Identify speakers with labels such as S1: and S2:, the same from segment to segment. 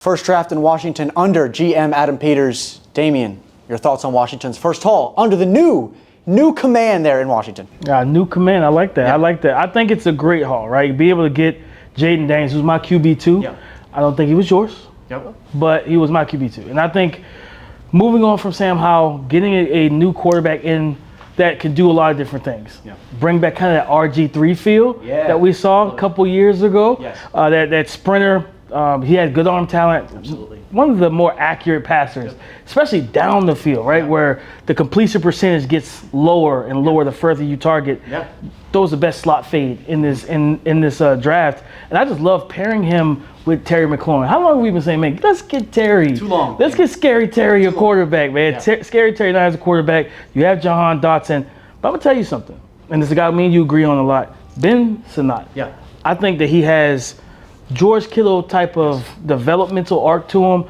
S1: First draft in Washington under GM Adam Peters. Damian, your thoughts on Washington's first haul under the new command there in Washington?
S2: New command. I like that.
S1: Yeah.
S2: I like that. I think it's a great haul, right? Be able to get Jayden Daniels, who's my QB2.
S1: Yeah.
S2: I don't think he was yours, but he was my QB2. And I think moving on from Sam Howell, getting a new quarterback in that can do a lot of different things.
S1: Yeah.
S2: Bring back kind of that RG3 feel that we saw a couple years ago.
S1: Yes.
S2: That sprinter. He had good arm talent.
S1: Absolutely.
S2: One of the more accurate passers, especially down the field, right, where the completion percentage gets lower and lower the further you target. Those are the best slot fade in this draft. And I just love pairing him with Terry McLaurin. How long have we been saying, man, let's get Terry.
S1: Too long.
S2: Let's get Scary Terry a quarterback, man. Scary Terry now has a quarterback. You have Jahan Dotson. But I'm going to tell you something, and this is a guy me and you agree on a lot. Ben Sinnott.
S1: Yeah.
S2: I think that he has George Kittle type of developmental arc to him.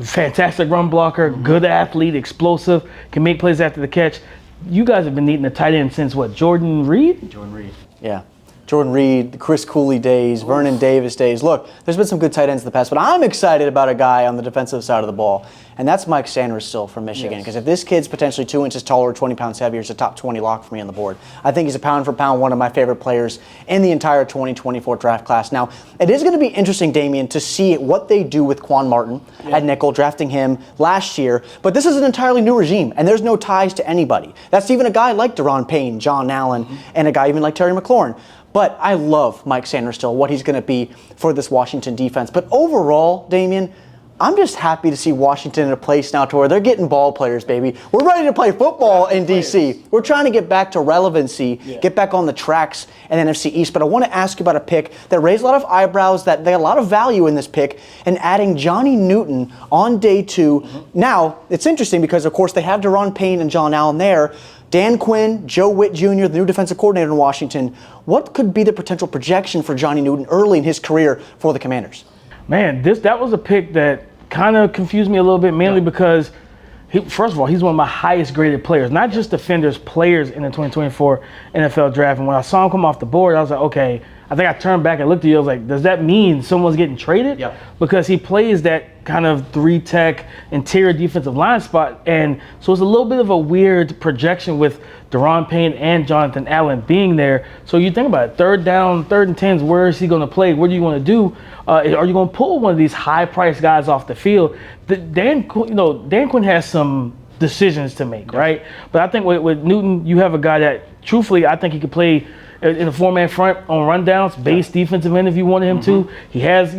S2: Fantastic run blocker, good athlete, explosive, can make plays after the catch. You guys have been needing a tight end since what, Jordan Reed?
S1: Jordan Reed. Yeah. Jordan Reed, the Chris Cooley days, Vernon Davis days. Look, there's been some good tight ends in the past, but I'm excited about a guy on the defensive side of the ball, and that's Mike Sanders still from Michigan. Because if this kid's potentially 2 inches taller, 20 pounds heavier, it's a top 20 lock for me on the board. I think he's a pound for pound one of my favorite players in the entire 2024 draft class. Now, it is going to be interesting, Damian, to see what they do with Quan Martin at nickel, drafting him last year. But this is an entirely new regime, and there's no ties to anybody. That's even a guy like Daron Payne, John Allen, and a guy even like Terry McLaurin. But I love Mike Sanders still, what he's going to be for this Washington defense. But overall, Damian, I'm just happy to see Washington in a place now to where they're getting ball players, baby. We're ready to play football in D.C. We're trying to get back to relevancy, get back on the tracks in NFC East. But I want to ask you about a pick that raised a lot of eyebrows, that they had a lot of value in this pick, and adding Johnny Newton on day 2. Now, it's interesting because, of course, they have Daron Payne and John Allen there. Dan Quinn, Joe Witt Jr., the new defensive coordinator in Washington. What could be the potential projection for Johnny Newton early in his career for the Commanders?
S2: Man, that was a pick that kind of confused me a little bit, mainly because, first of all, he's one of my highest graded players, not just defenders, players in the 2024 NFL draft. And when I saw him come off the board, I was like, okay. I think I turned back and looked at you. I was like, does that mean someone's getting traded? Because he plays that kind of 3-tech interior defensive line spot. And so it's a little bit of a weird projection with Daron Payne and Jonathan Allen being there. So you think about it, third down, 3rd and 10s, where is he going to play? What do you want to do? Are you going to pull one of these high-priced guys off the field? Dan Quinn has some decisions to make, right? But I think with Newton, you have a guy that, truthfully, I think he could play in a 4-man front on rundowns, base defensive end if you wanted him to. He has,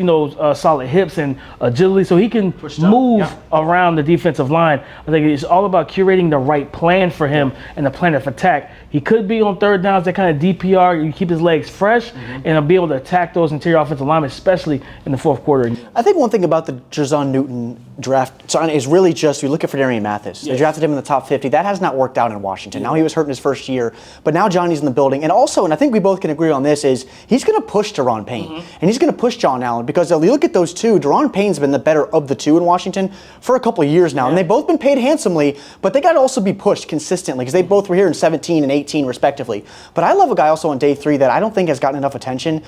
S2: solid hips and agility, so he can move around the defensive line. I think it's all about curating the right plan for him and the plan of attack. He could be on 3rd downs, that kind of DPR, you keep his legs fresh, and be able to attack those interior offensive linemen, especially in the 4th quarter.
S1: I think one thing about the Jer'Zhan Newton draft is really just, you look at Fedarian Mathis. They drafted him in the top 50. That has not worked out in Washington. Now he was hurt in his first year, but now Johnny's in the building. And also, and I think we both can agree on this, is he's going to push Daron Payne, and he's going to push John Allen, because if you look at those two, Daron Payne's been the better of the two in Washington for a couple of years now, and they've both been paid handsomely, but they got to also be pushed consistently, because they both were here in 17 and 18 respectively. But I love a guy also on day 3 that I don't think has gotten enough attention.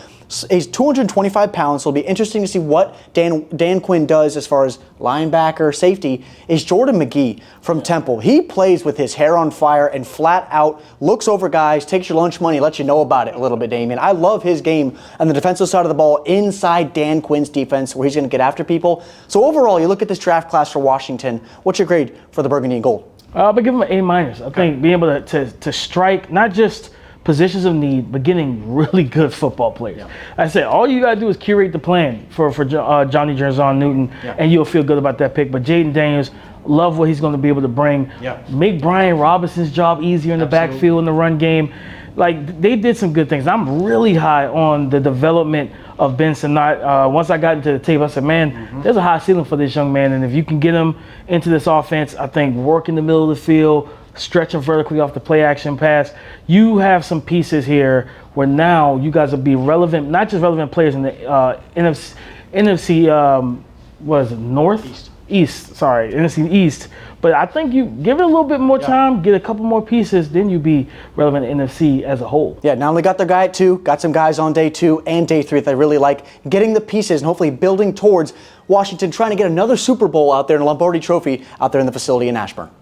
S1: He's 225 pounds, so it'll be interesting to see what Dan Quinn does as far as linebacker, safety, is Jordan McGee from Temple. He plays with his hair on fire and flat out looks over guys, takes your lunch money, lets you know about it a little bit, Damian. I love his game on the defensive side of the ball inside Dan Quinn's defense, where he's going to get after people. So overall, you look at this draft class for Washington, what's your grade for the Burgundy and Gold?
S2: But give him an A-. I think being able to strike not just positions of need, but getting really good football players. I said, all you got to do is curate the plan for Johnny Jer'Zhan Newton, and you'll feel good about that pick. But Jayden Daniels, love what he's going to be able to bring. Make Brian Robinson's job easier in the backfield in the run game. Like, they did some good things. I'm really high on the development of Ben Sinnott. Once I got into the tape, I said, man, there's a high ceiling for this young man. And if you can get him into this offense, I think work in the middle of the field, stretching vertically off the play action pass, you have some pieces here where now you guys will be relevant, not just relevant players in the NFC, North? East. Sorry, NFC East. But I think you give it a little bit more time, get a couple more pieces, then you be relevant in NFC as a whole.
S1: Yeah, not only got their guy at 2, got some guys on day 2 and day 3 that they really like, getting the pieces and hopefully building towards Washington trying to get another Super Bowl out there and a Lombardi Trophy out there in the facility in Ashburn.